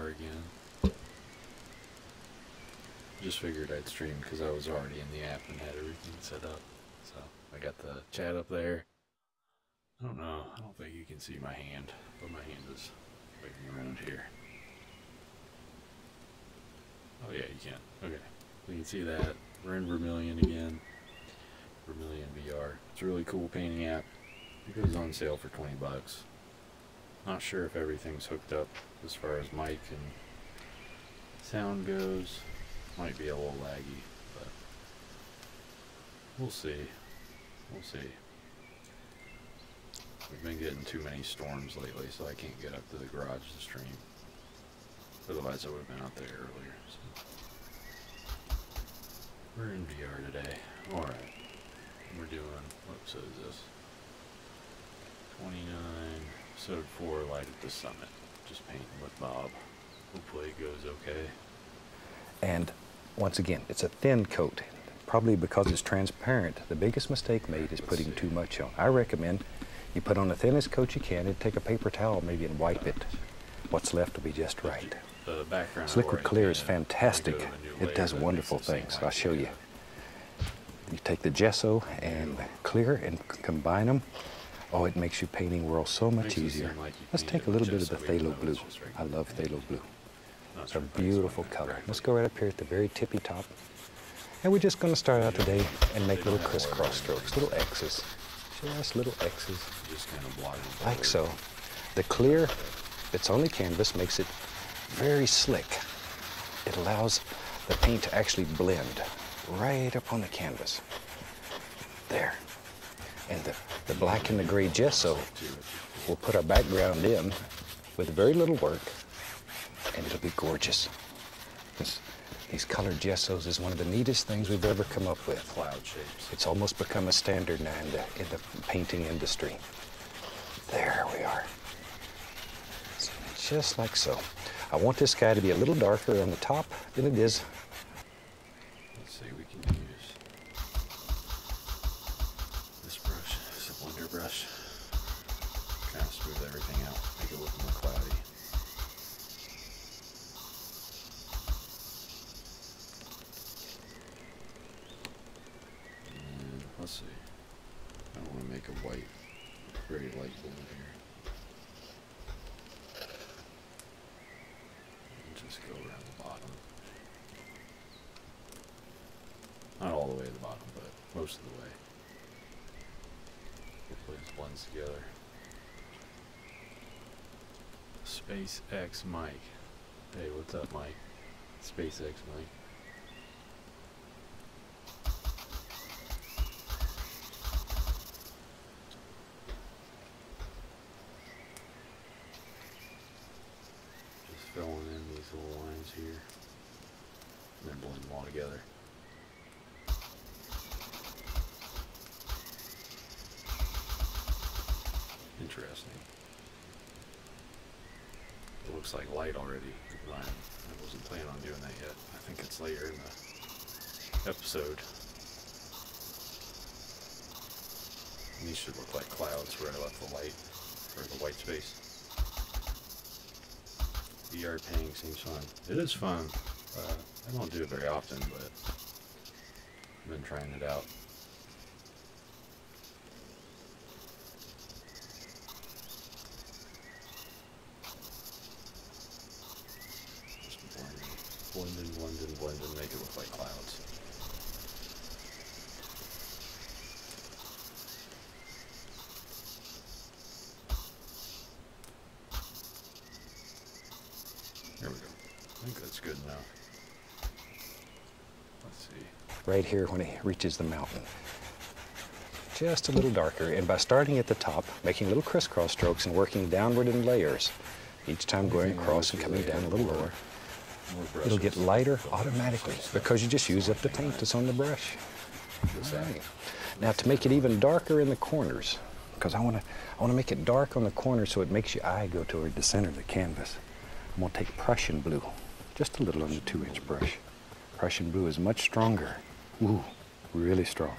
VR again. Just figured I'd stream because I was already in the app and had everything set up. So I got the chat up there. I don't know, I don't think you can see my hand, but my hand is like around here. Oh yeah, you can. Okay, you can see that. We're in Vermillion again. Vermillion VR. It's a really cool painting app. It goes on sale for 20 bucks. Not sure if everything's hooked up as far as mic and sound goes. Might be a little laggy, but we'll see. We'll see. We've been getting too many storms lately, so I can't get up to the garage to stream. Otherwise, I would have been out there earlier. So. We're in VR today. Alright. We're doing, what episode is this? 29, episode 4, Light at the Summit. Just painting with Bob. Hopefully it goes okay. And once again, it's a thin coat. Probably because it's transparent. The biggest mistake made is putting too much on. I recommend you put on the thinnest coat you can and take a paper towel maybe and wipe it. What's left will be just right. This liquid clear is fantastic. It does wonderful things. I'll show you. You take the gesso and the clear and combine them. Oh, it makes your painting world so much easier. Let's take a little bit of the phthalo blue. I love phthalo blue. It's a beautiful color. Let's go right up here at the very tippy top. And we're just going to start out today and make little crisscross strokes, little X's. Just little X's, like so. The clear, if it's on the canvas, makes it very slick. It allows the paint to actually blend right up on the canvas. There. And the black and the gray gesso will put our background in with very little work, and it'll be gorgeous. These colored gessos is one of the neatest things we've ever come up with. Cloud shapes. It's almost become a standard now in the painting industry. There we are. Just like so. I want this guy to be a little darker on the top than it is. Let's see, we can use this brush, this blender brush. Kind of smooth everything out, make it look more cloudy. And let's see. I don't want to make a white, very light blue here. Just go around the bottom. Not all the way to the bottom, but most of the way. Hopefully this blends together. SpaceX Mike. Hey, what's up, Mike? SpaceX Mike. Filling in these little lines here, and then blend them all together. Interesting. It looks like light already. I wasn't planning on doing that yet. I think it's later in the episode. These should look like clouds where I left the light, or the white space. VR painting seems fun. It is fun. I don't do it very often, but I've been trying it out. Just blend in, make it look like clouds. There we go. I think that's good enough. Let's see. Right here when it reaches the mountain. Just a little darker, and by starting at the top, making little crisscross strokes and working downward in layers, each time going across and coming down a little lower, it'll get lighter automatically because you just use up the paint that's on the brush. Right. Now to make it even darker in the corners, because I want to make it dark on the corners so it makes your eye go toward the center of the canvas. I'm going to take Prussian blue, just a little on the 2-inch brush. Prussian blue is much stronger. Ooh, really strong.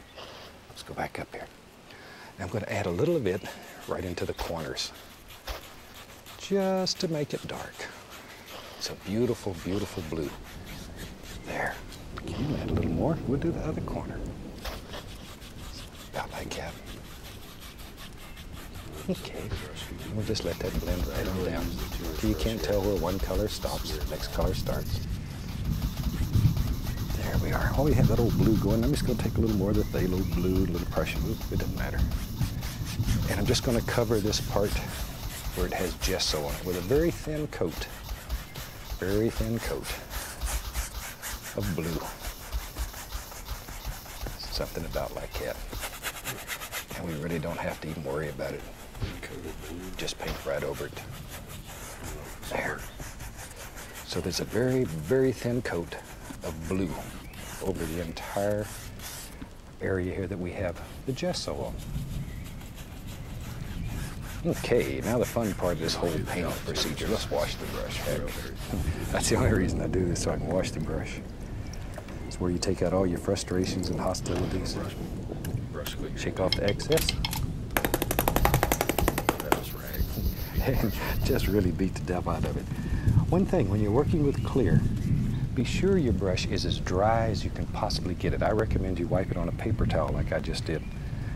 Let's go back up here. Now I'm going to add a little of it right into the corners, just to make it dark. It's a beautiful, beautiful blue. There. Can you add a little more? We'll do the other corner. About like that. Okay. We'll just let that blend right on down. You can't tell where one color stops, the next color starts. There we are. While we have that old blue going, I'm just going to take a little more of the phthalo blue, a little Prussian blue. It doesn't matter. And I'm just going to cover this part where it has gesso on it with a very thin coat. Very thin coat of blue. Something about like that. And we really don't have to even worry about it. Just paint right over it. There. So there's a very, very thin coat of blue over the entire area here that we have the gesso on. Okay, now the fun part of this whole painting procedure. Let's wash the brush. Heck. That's the only reason I do this, so I can wash the brush. It's where you take out all your frustrations and hostilities. Shake off the excess. And just really beat the devil out of it. One thing, when you're working with clear, be sure your brush is as dry as you can possibly get it. I recommend you wipe it on a paper towel like I just did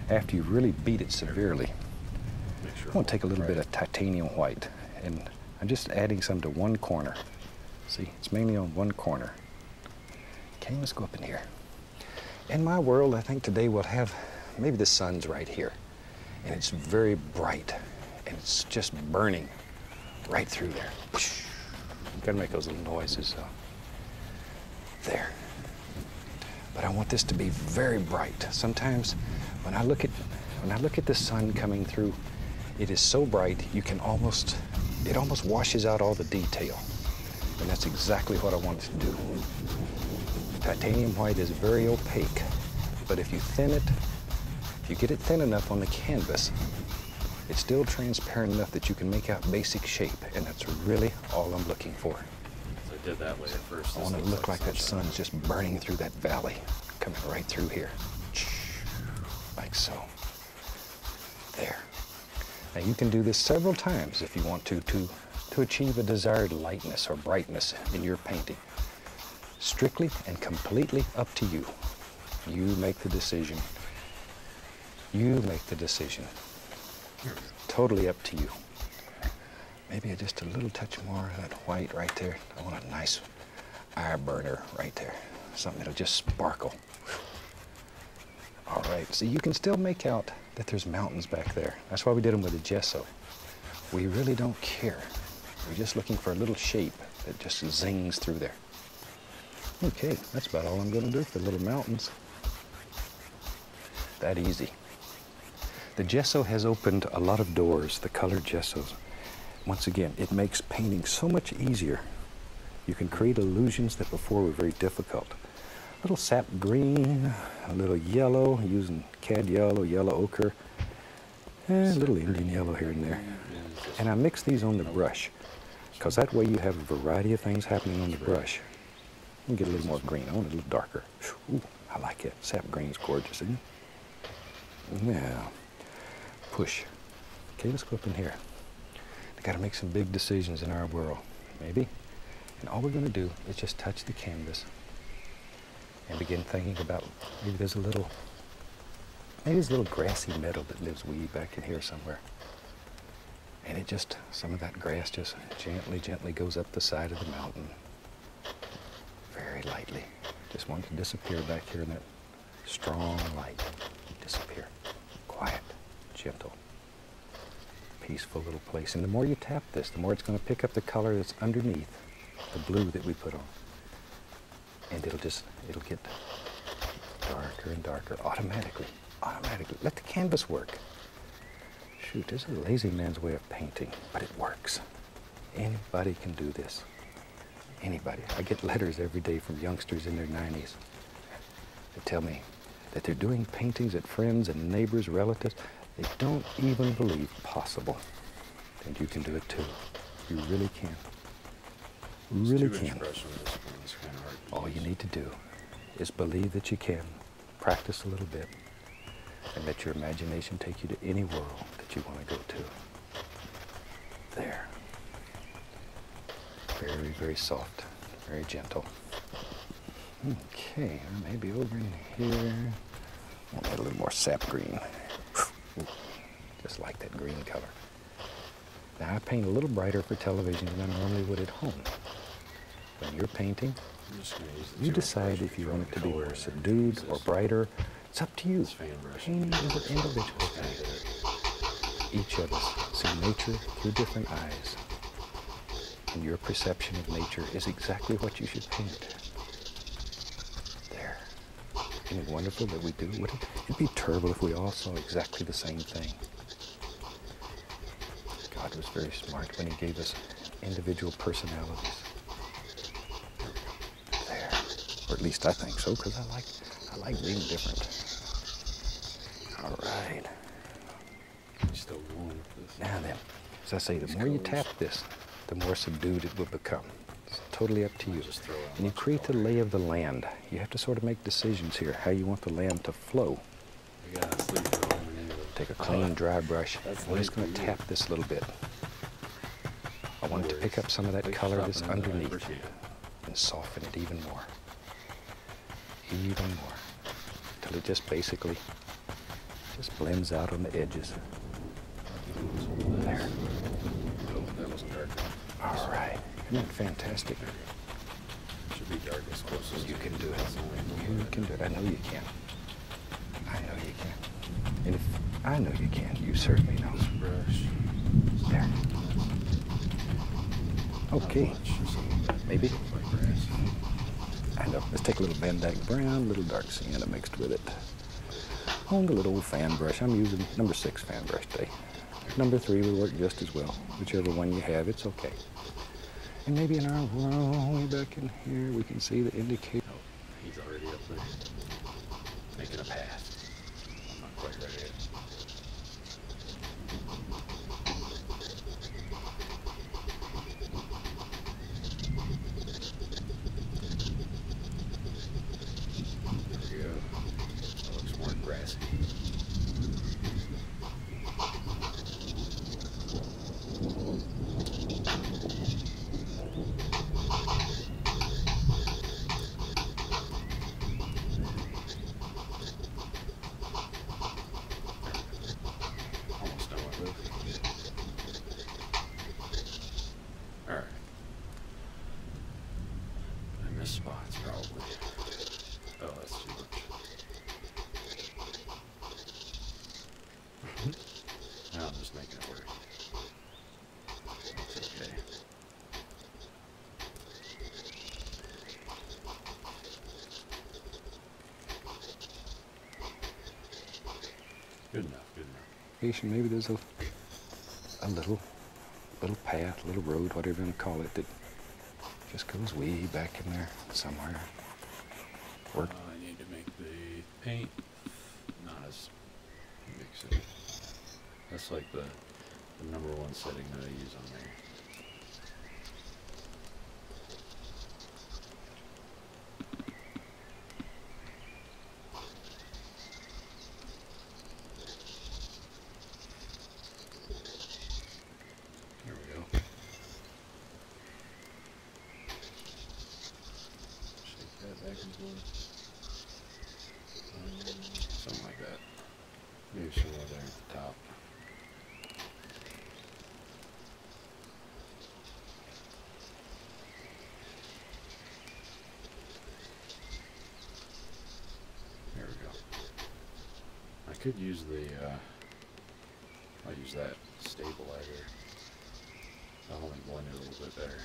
after you really beat it severely. I'm going to take a little bit of titanium white, and I'm just adding some to one corner. See, it's mainly on one corner. Okay, let's go up in here. In my world, I think today we'll have, maybe the sun's right here, and it's very bright, and it's just burning right through there. You gotta make those little noises. There. But I want this to be very bright. Sometimes when I look at the sun coming through, it is so bright you can almost, it almost washes out all the detail. And that's exactly what I want it to do. Titanium white is very opaque, but if you thin it, if you get it thin enough on the canvas, it's still transparent enough that you can make out basic shape, and that's really all I'm looking for. So I did that way at first. I want it to look like that sun's just burning through that valley, coming right through here. Like so. There. Now you can do this several times if you want to achieve a desired lightness or brightness in your painting. Strictly and completely up to you. You make the decision. You make the decision. Totally up to you. Maybe just a little touch more of that white right there. I want a nice eye burner right there. Something that'll just sparkle. All right, so you can still make out that there's mountains back there. That's why we did them with the gesso. We really don't care. We're just looking for a little shape that just zings through there. Okay, that's about all I'm going to do for little mountains. That easy. The gesso has opened a lot of doors, the colored gessos. Once again, it makes painting so much easier. You can create illusions that before were very difficult. A little sap green, a little yellow, using cad yellow, yellow ochre, and a little Indian yellow here and there. And I mix these on the brush, because that way you have a variety of things happening on the brush. Let me get a little more green. I want it a little darker. Ooh, I like it. Sap green is gorgeous, isn't it? Now, push. Okay, let's go up in here. We got to make some big decisions in our world, maybe. And all we're going to do is just touch the canvas and begin thinking about maybe there's a little grassy meadow that lives way back in here somewhere. And it just, some of that grass just gently, gently goes up the side of the mountain. Very lightly. Just want it to disappear back here in that strong light. Disappear. Quiet, gentle, peaceful little place. And the more you tap this, the more it's going to pick up the color that's underneath the blue that we put on. And it'll get darker and darker automatically. Automatically. Let the canvas work. Shoot, this is a lazy man's way of painting, but it works. Anybody can do this. Anybody. I get letters every day from youngsters in their 90s that tell me that they're doing paintings that friends and neighbors, relatives, they don't even believe possible. And you can do it too. You really can. Really can. All you need to do is believe that you can, practice a little bit, and let your imagination take you to any world that you want to go to. There. Very, very soft, very gentle. Okay, maybe over in here. We'll add a little more sap green. Just like that green color. Now I paint a little brighter for television than I normally would at home. When you're painting, you decide if you want it to be more subdued or brighter. It's up to you. Painting is an individual thing. Each of us see nature through different eyes. And your perception of nature is exactly what you should paint. There. Isn't it wonderful that we do? It'd be terrible if we all saw exactly the same thing. God was very smart when he gave us individual personalities. There. Or at least I think so, because I like being different. All right. Still going with this. Now then, as I say, the more you tap this, the more subdued it will become. It's totally up to you. And you create the lay of the land. You have to sort of make decisions here, how you want the land to flow. Take a clean, dry brush. I'm just going to tap this a little bit. I want it to pick up some of that color that's underneath and soften it even more. Even more. Until it just basically just blends out on the edges. There. That was dark. All right. Isn't that fantastic? Should be dark as close as you can do it. You can do it. I know you can. I know you can. And if I know you can, you certainly know. Brush. There. Okay. Maybe. I know. Let's take a little Van Dyke brown, a little dark sienna mixed with it. On the little fan brush. I'm using number 6 fan brush today. Number 3 will work just as well. Whichever one you have, it's okay. And maybe in our way back in here, we can see the indicator. Oh, he's already up there. Making a pass. I'm not quite ready yet. There we go. That looks more grassy. Alright. I missed spots probably. Oh, that's too much. Now I'm just making it work. That's okay. Good enough, good enough. Maybe there's a little path, little road, whatever you want to call it, that just goes way back in there somewhere. Work. I need to make the paint not as mixy. That's like the number 1 setting that I use on there. There we go. Shake that back and forth. Something like that. Maybe somewhere there at the top. There we go. I could use I'll use that stabilizer. That'll only blend it a little bit better.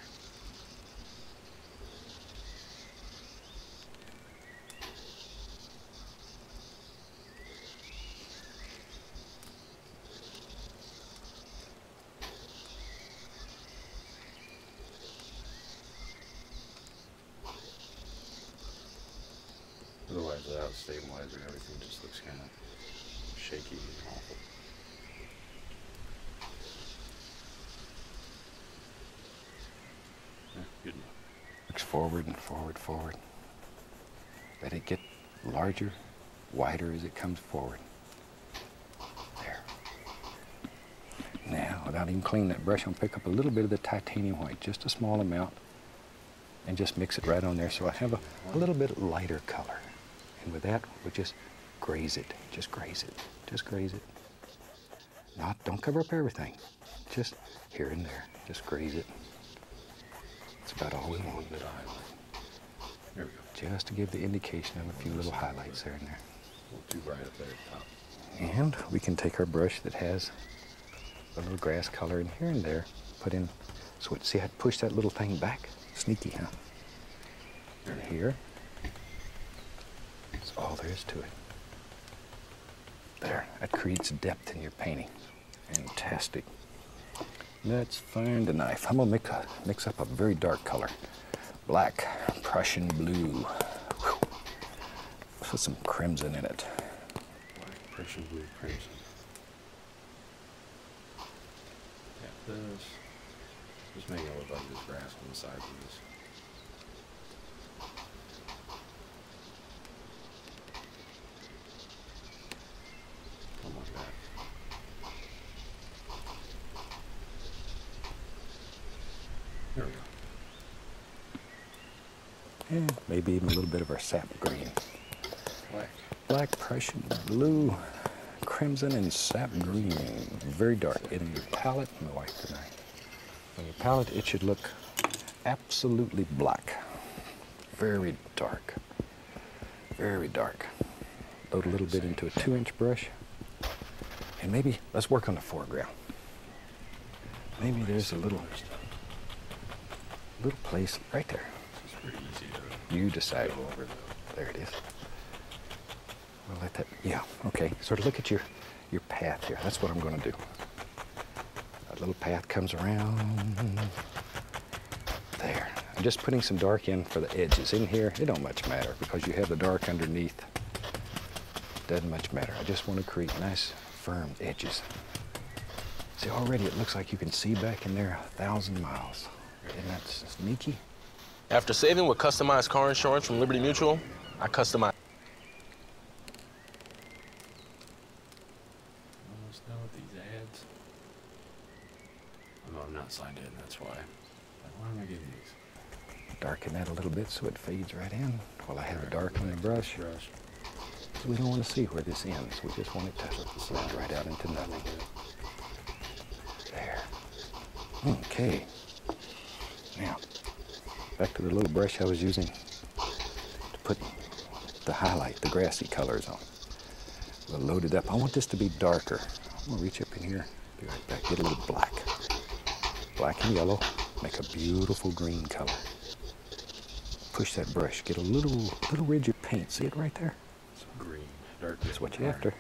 Otherwise, without stabilizer, everything just looks kind of shaky and awful. Yeah, good enough. Looks forward and forward, forward. Let it get larger, wider as it comes forward. There. Now, without even cleaning that brush, I'll pick up a little bit of the titanium white, just a small amount. and just mix it right on there. So I have a little bit lighter color. And with that, we'll just graze it. Just graze it. Just graze it. Don't cover up everything. Just here and there. Just graze it. That's about all we want. There we go. Just to give the indication of a few little highlights there and there. A little too bright up there at the top. And we can take our brush that has a little grass color in here and there, put in, so see how I push that little thing back? Sneaky, huh? And here. That's all there is to it. There, that creates depth in your painting. Fantastic. Let's find a knife. I'm gonna mix up a very dark color. Black, Prussian blue. Whew. Put some crimson in it. Black, Prussian blue, crimson. Yeah, this. Just making it look like there's grass on the sides of this. Something like that. There we go. And maybe even a little bit of our sap green. Black. Black, Prussian blue, crimson, and sap green. Very dark. In your palette, my wife and I. On your palette, it should look absolutely black. Very dark. Very dark. Load a little bit into a 2-inch brush. And maybe let's work on the foreground. Maybe there's a little place right there. It's pretty easy to You decide. go over though. There it is. We'll let that, yeah, okay. Sort of look at your path here. That's what I'm going to do. A little path comes around. There. I'm just putting some dark in for the edges. In here, it don't much matter because you have the dark underneath. Doesn't much matter. I just want to create nice, firm edges. See, already it looks like you can see back in there 1,000 miles. Isn't that sneaky? After saving with customized car insurance from Liberty Mutual, I customized. Almost done with these ads. Oh, no, I'm not signed in, that's why. Why am I getting these? Darken that a little bit so it fades right in while I have it dark on the brush. We don't want to see where this ends. We just want it to slide right out into nothing. There. Okay. Now, back to the little brush I was using to put the highlight, the grassy colors on. We'll load it up. I want this to be darker. I'm going to reach up in here, be right back, get a little black. Black and yellow, make a beautiful green color. Push that brush, get a little ridge of paint. See it right there? Green, dark. That's what you're after.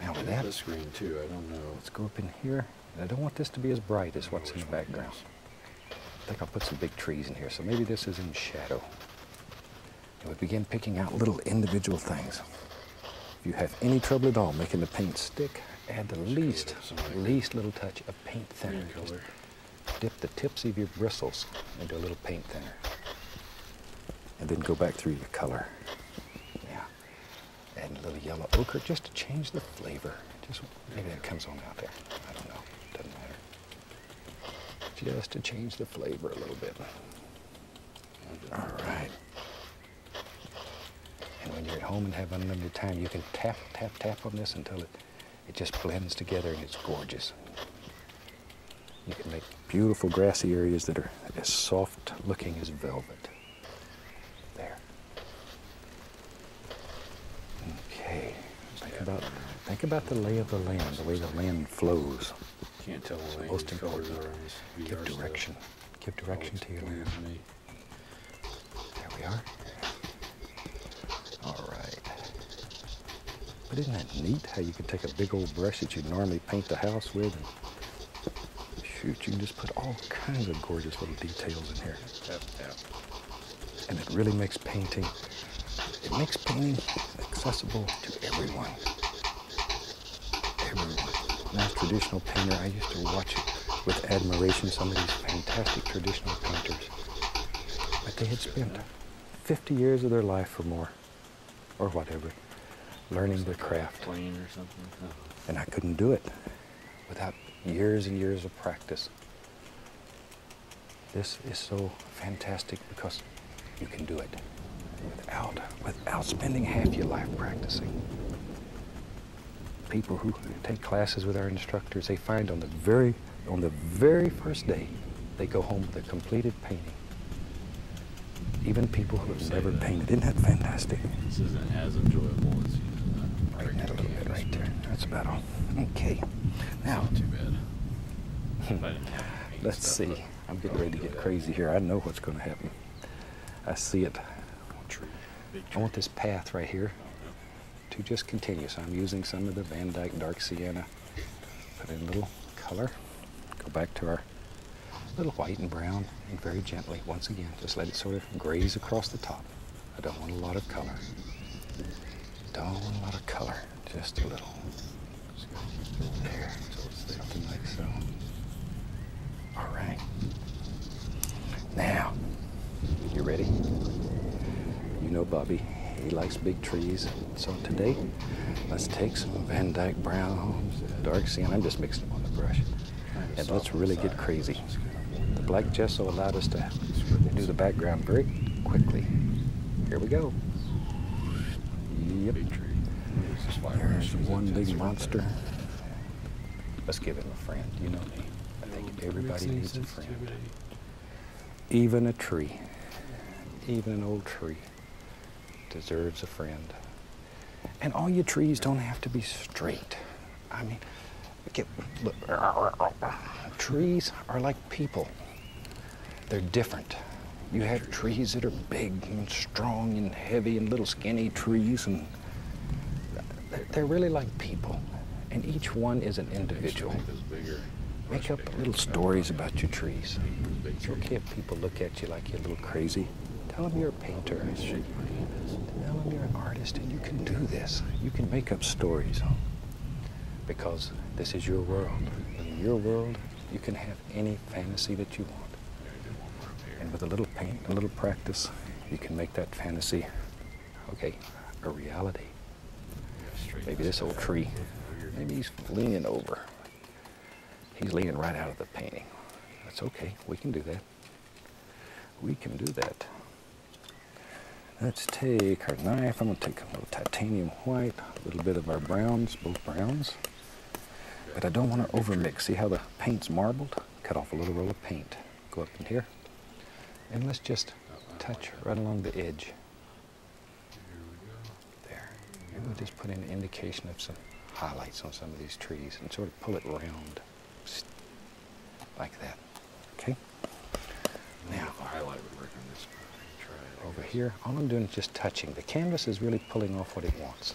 Now with that, This green too, I don't know. let's go up in here. And I don't want this to be as bright as what's in the background. I think I'll put some big trees in here, so maybe this is in shadow. And we begin picking out little individual things. If you have any trouble at all making the paint stick, add the least little touch of paint thinner. Just dip the tips of your bristles into a little paint thinner. And then go back through your color. Yeah. Add a little yellow ochre just to change the flavor. Just maybe that comes on out there. I don't know. Doesn't matter. Just to change the flavor a little bit. All right. And when you're at home and have unlimited time, you can tap, tap, tap on this until it just blends together and it's gorgeous. You can make beautiful grassy areas that are as soft looking as velvet. There. Okay. Think about the lay of the land, the way the land flows. Can't tell what any Most of these colors important. are on this Give VR direction. stuff. Give direction to your land. There we are. All right. But isn't that neat how you can take a big old brush that you normally paint the house with and shoot, you can just put all kinds of gorgeous little details in here. Tap, tap. And it really makes painting, accessible to everyone. Everyone. When I was a traditional painter, I used to watch with admiration some of these fantastic traditional painters. But they had spent 50 years of their life or more, or whatever, learning their craft. Plane or something. Oh. And I couldn't do it without years and years of practice. This is so fantastic because you can do it without spending half your life practicing. People who take classes with our instructors, they find on the very first day, they go home with a completed painting. Even people who have never painted. Isn't that fantastic? This isn't as enjoyable as using that. Right, that a little bit right there. That's about all. Okay. Now, Not too bad. let's see. I'm getting ready to get crazy here. I know what's going to happen. I see it. I want this path right here to just continue. So I'm using some of the Van Dyke Dark Sienna. Put in a little color. Go back to our little white and brown, and very gently, once again, just let it sort of graze across the top. I don't want a lot of color. Don't want a lot of color, just a little. There, something like so. All right. Now, you ready? You know Bobby, he likes big trees. So today, let's take some Van Dyke Brown, Dark Sienna. I'm just mixing them on the brush. And let's really get crazy. The black gesso allowed us to do the background very quickly. Here we go. Yep. There's one big monster. Let's give him a friend. You know me. I think everybody needs a friend. Even a tree, even an old tree, deserves a friend. And all your trees don't have to be straight. I mean, look, trees are like people. They're different. You have trees that are big and strong and heavy and little skinny trees, and they're really like people. And each one is an individual. Make up little stories about your trees. It's okay if people look at you like you're a little crazy. Tell them you're a painter. Tell them you're an artist, and you can do this. You can make up stories. Because this is your world. In your world, you can have any fantasy that you want. And with a little paint, a little practice, you can make that fantasy, okay, a reality. Maybe this old tree, maybe he's leaning over. He's leaning right out of the painting. That's okay, we can do that. We can do that. Let's take our knife. I'm gonna take a little titanium white, a little bit of our browns, both browns. But I don't want to overmix. See how the paint's marbled? Cut off a little roll of paint. Go up in here. And let's just touch right along the edge. There. And we'll just put in an indication of some highlights on some of these trees and sort of pull it round. Like that. Okay? Now, over here, all I'm doing is just touching. The canvas is really pulling off what it wants.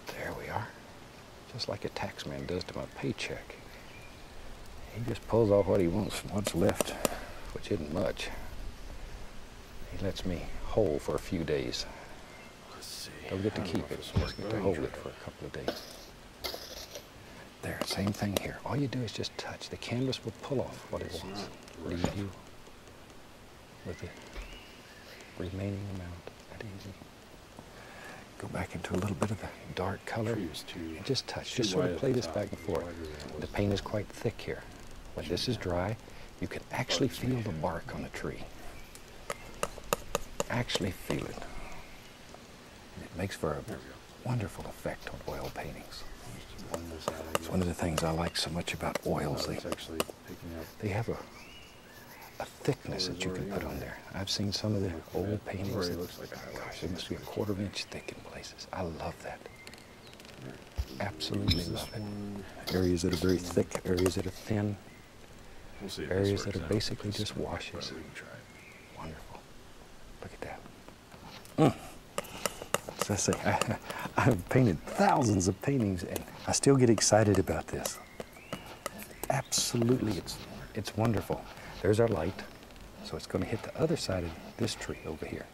There we are. Just like a taxman does to my paycheck. He just pulls off what he wants from what's left, which isn't much. He lets me hold for a few days. Don't get to keep it, just get to hold it for a couple of days. There, same thing here. All you do is just touch. The canvas will pull off what it wants. Leave you with the remaining amount. That easy. Go back into a little bit of the dark color and just touch. Just sort of play this back and forth. The paint is quite thick here. When this is dry, you can actually feel the bark on the tree. Actually feel it. It makes for a wonderful effect on oil paintings. It's one of the things I like so much about oils. They have a thickness that you can put on there. I've seen some of the old paintings that, gosh, it must be a quarter-inch thick in places. I love that. Absolutely love it. Areas that are very thick, areas that are thin, areas that are basically just washes. Wonderful. Look at that. As I say, I've painted thousands of paintings, and I still get excited about this. Absolutely, it's wonderful. There's our light, so it's going to hit the other side of this tree over here.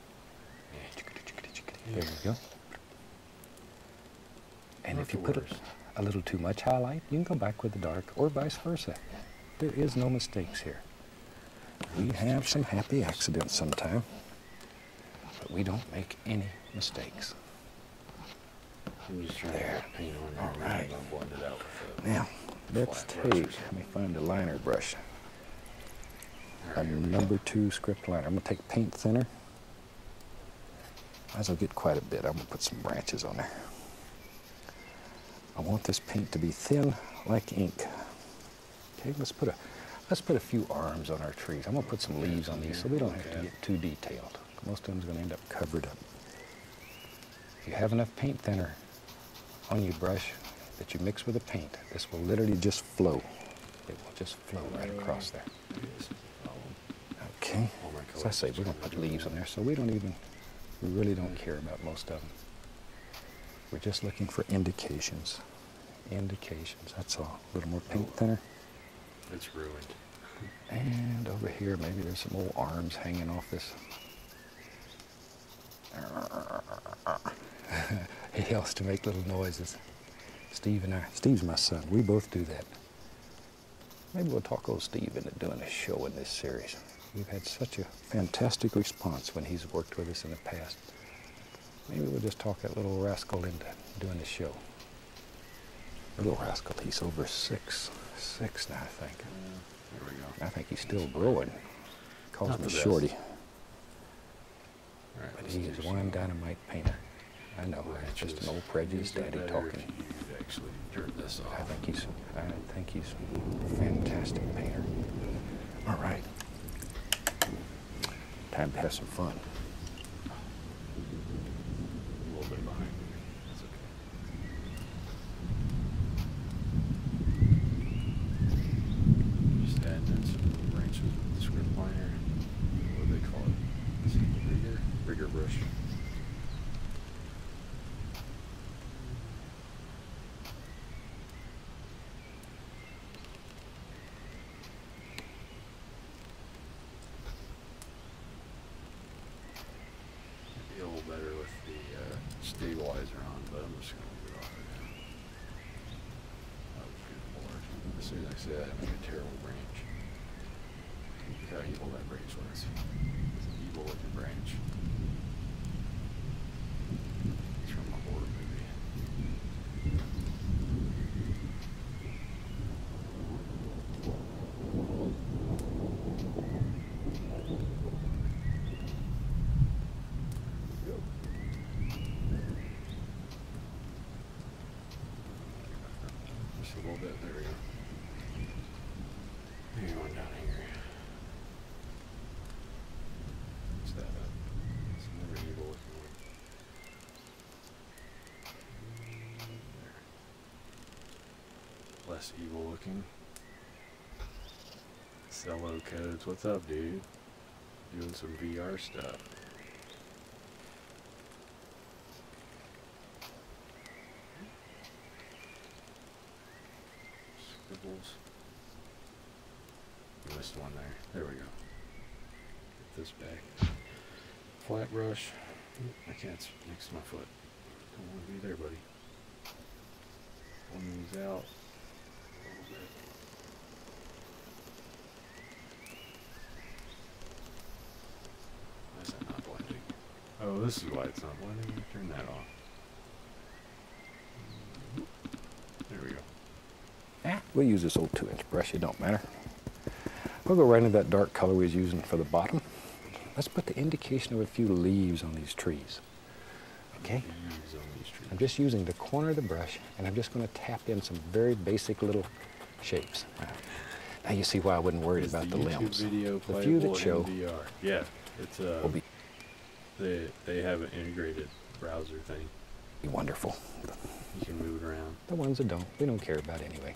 There you go. And if you put a little too much highlight, you can go back with the dark, or vice versa. There is no mistakes here. We have some happy accidents sometime, but we don't make any mistakes. There. All right. Now, let's take, let me find a liner brush. a number 2 script liner. I'm going to take paint thinner. Might as well get quite a bit. I'm going to put some branches on there. I want this paint to be thin like ink. Okay, let's put a few arms on our trees. I'm going to put some leaves on these so we don't have to get too detailed. Most of them's going to end up covered up. If you have enough paint thinner on your brush that you mix with the paint, this will literally just flow. It will just flow right across there. Okay, as I say, we're going to put leaves on there, so we really don't care about most of them. We're just looking for indications. Indications, that's all. A little more paint thinner. It's ruined. And over here, maybe there's some old arms hanging off this. He likes to make little noises. Steve's my son. We both do that. Maybe we'll talk old Steve into doing a show in this series. We've had such a fantastic response when he's worked with us in the past. Maybe we'll just talk that little rascal into doing a show. Little rascal, he's over 6'6" now, I think. There we go. I think he's still growing. Calls Not me the best. Shorty. All right, But let's he do is some one dynamite painter. I know, it's just branches. an old prejudiced Is it daddy better talking. if you actually turn this off? I think he's a fantastic painter. All right. Time to have some fun. A little bit behind. That's okay. Just add in some branches with the script liner. What do they call it? Is it rigger brush. It'd be a little better with the stabilizer on, but I'm just going to leave it off right now. That was good lord. As soon as I say that, I make a terrible branch. Look how evil that branch was. It's an evil looking branch. It's from a horror movie. Just a little bit. There we go. Hang on down here. What's that up? It's another evil looking one. There. Less evil looking. Cello codes. What's up, dude? Doing some VR stuff. Scribbles. Missed one there. There we go. Get this back. Flat brush. My cat's next to my foot. Don't want to be there, buddy. One these out. A little bit. Why is that not blending? Oh, this is why it's not blending. Turn that off. There we go. We'll use this old 2-inch brush, it don't matter. We'll go right into that dark color we was using for the bottom. Let's put the indication of a few leaves on these trees. Okay? Leaves on these trees. I'm just using the corner of the brush, and I'm just going to tap in some very basic little shapes. Now you see why I wasn't worried Is about the YouTube limbs. video The few that playable show in VR? Yeah, it's will be they have an integrated browser thing. wonderful. You can move it around. The ones that don't, we don't care about anyway.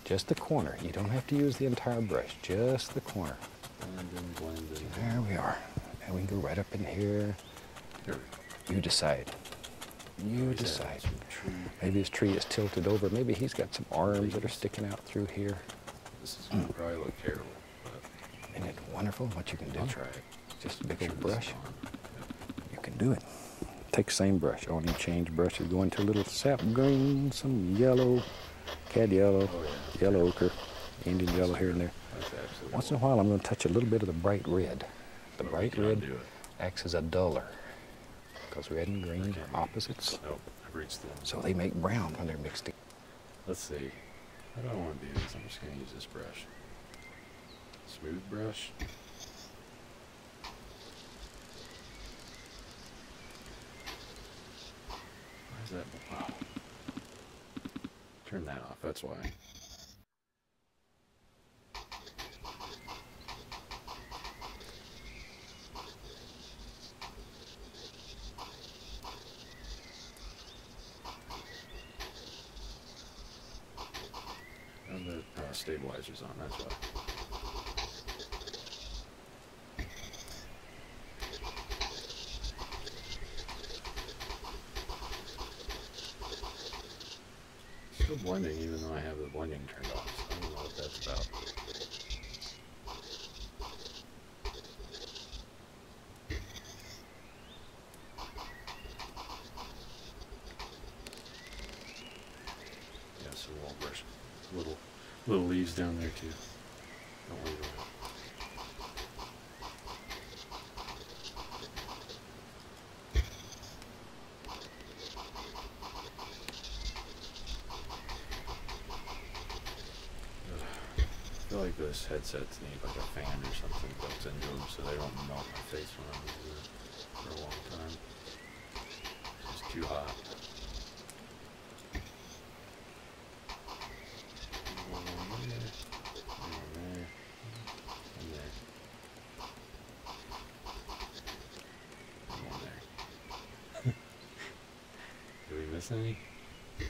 Just the corner. You don't have to use the entire brush, just the corner. Blend in. There we are. And we can go right up in here. There we go. You decide. You Always decide. have some tree. Maybe his tree is tilted over. Maybe he's got some arms that are sticking out through here. This is going to probably look terrible, but Isn't it wonderful what you can do? I'll try it. Just a big Make old sure this is brush. on. You can do it. Take the same brush. I want to change brushes. Go into a little sap green, some yellow, cad yellow, Oh, yeah. yellow ochre, Indian yellow here and there. That's absolutely Once in a while, I'm going to touch a little bit of the bright red. The But we bright cannot red do it. acts as a duller because red and green Okay. are opposites. Nope, I've reached them. So they make brown when they're mixed together. Let's see. How do I want to do this? I'm just going to use this brush. Smooth brush. Why is that? Wow. Turn that off, that's why. And the stabilizer's on, that's why. Still blending even though I have the blending turned off, so I don't know what that's about. Yeah, so we'll brush little leaves down there too. Don't leave them. I feel like this headsets need like a fan or something built into them so they don't melt my face when I'm using it for a long time. It's just too hot. One there, one there, one there, and one there. Did we miss any? I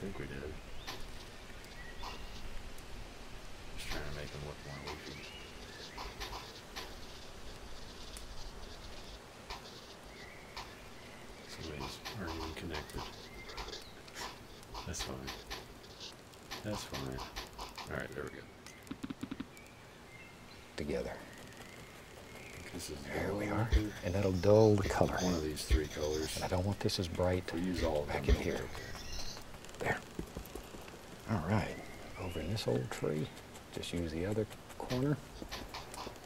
think we did. Just trying to make them look more leafy. Some of these aren't even connected. That's fine. That's fine. Alright, there we go. Together. This is There we are. And that'll dull the color. one of these three colors. And I don't want this as bright. We use all of back them. in here. Okay. There. All right. Over in this old tree, just use the other corner.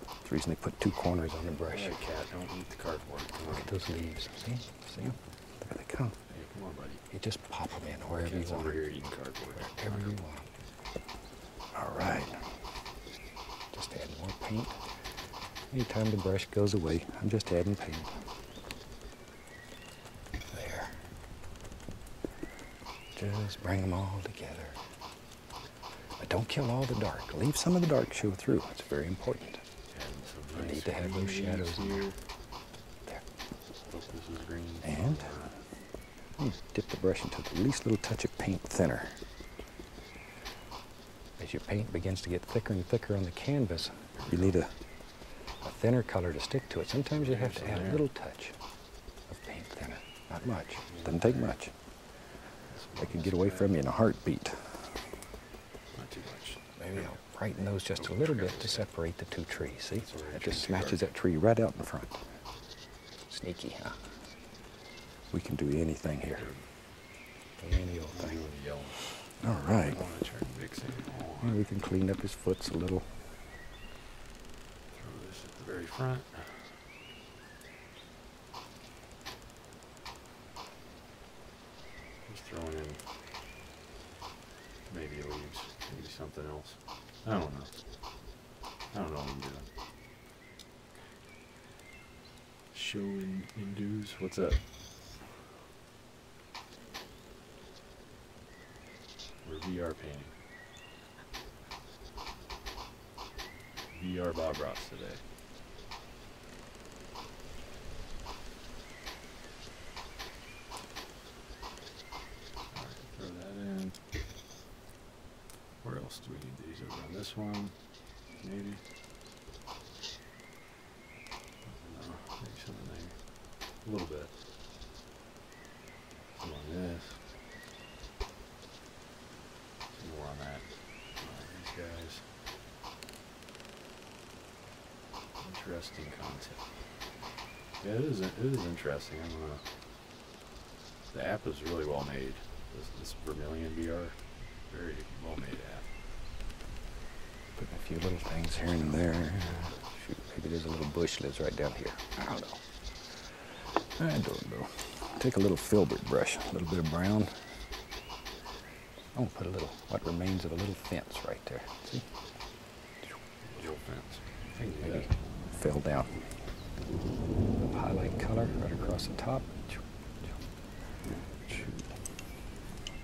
That's the reason they put two corners on the brush. Alright, cat, don't eat the cardboard. Come Look on. at those leaves. See? See them? There they come. Hey, come on, buddy. You just pop them in wherever you Cat's want. over here eating cardboard. Wherever you want. All right. Just add more paint. Anytime the brush goes away, I'm just adding paint. There. Just bring them all together. But don't kill all the dark. Leave some of the dark show through. It's very important. Adding some You nice need to have those green shadows leaves in there. here. There. Hope this is green. And you dip the brush into the least little touch of paint thinner. As your paint begins to get thicker and thicker on the canvas, you need a thinner color to stick to it. Sometimes you have to add a little touch of paint thinner. Not much. Doesn't take much. They can get away from you in a heartbeat. Not too much. Maybe I'll brighten those just a little bit to separate the two trees. See? That just smashes that tree right out in front. Sneaky, huh? We can do anything here. Any old I'm thing. doing the yellow. All right. I want to turn mixing on. And we can clean up his foots a little. Throw this at the very front. Just throwing in maybe leaves, maybe something else. I don't know. I don't know what I'm doing. Show in dues. What's up? We're VR painting. VR Bob Ross today. Alright, throw that in. Where else do we need these? Over on this one? Maybe? No, maybe something there. A little bit. Some on this. Some more on that. These guys. Interesting concept. Yeah, it is interesting. The app is really well made. This Vermillion VR, very well made app. Putting a few little things here and there. Shoot, maybe there's a little bush lives right down here. I don't know. I don't know. Take a little filbert brush, a little bit of brown. I'm gonna put a little, what remains of a little fence right there. See? Little fence. I can do Maybe that. fell down. Highlight color right across the top.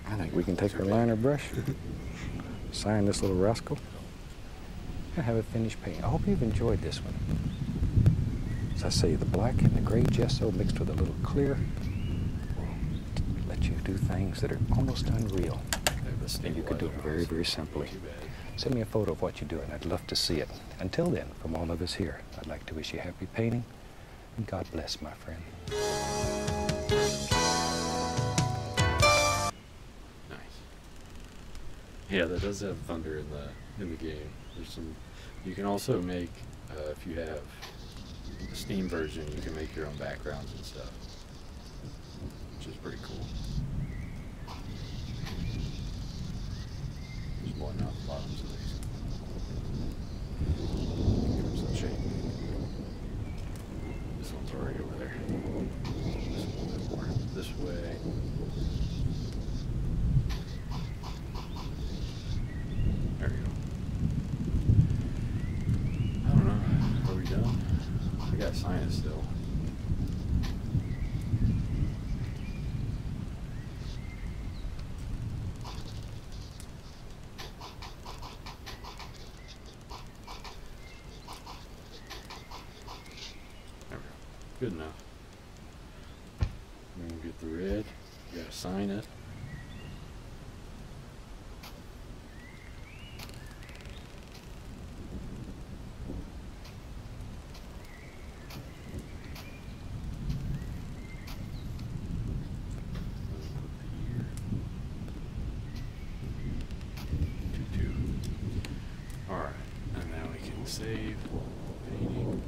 I think we can take our liner brush, sign this little rascal, and have a finished paint. I hope you've enjoyed this one. As I say, the black and the gray gesso mixed with a little clear will let you do things that are almost unreal. And you could do it very, very simply. Send me a photo of what you're doing. I'd love to see it. Until then, from all of us here, I'd like to wish you happy painting, and God bless, my friend. Yeah, that does have thunder in the game. There's some. You can also make if you have the Steam version, you can make your own backgrounds and stuff, which is pretty cool. Just blowing out the bottoms of these. Give them some shape. This one's already over there. Just a little bit more this way. There we go. I don't know. Are we done? We got science still. There we go. Good enough. Then we'll get the red. You gotta sign it. Save, painting,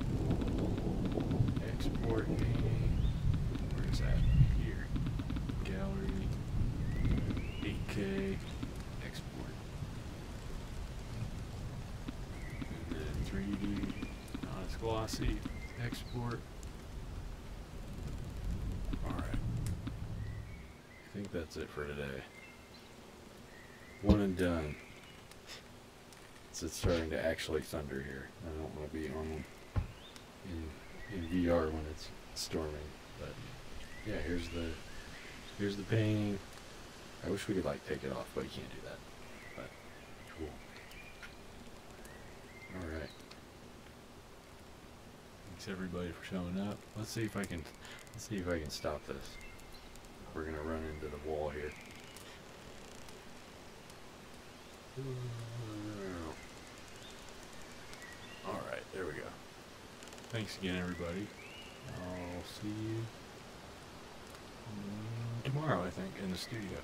export painting, where is that? Here, gallery, 8K, export, and then 3D, it's glossy, export. Alright, I think that's it for today. One and done. It's starting to actually thunder here. I don't want to be on in VR when it's storming, but yeah, here's the painting. I wish we could like take it off, but you can't do that. But cool. All right. Thanks everybody for showing up. Let's see if I can stop this. We're gonna run into the wall here. Alright, there we go. Thanks again, everybody. I'll see you tomorrow, I think, in the studio.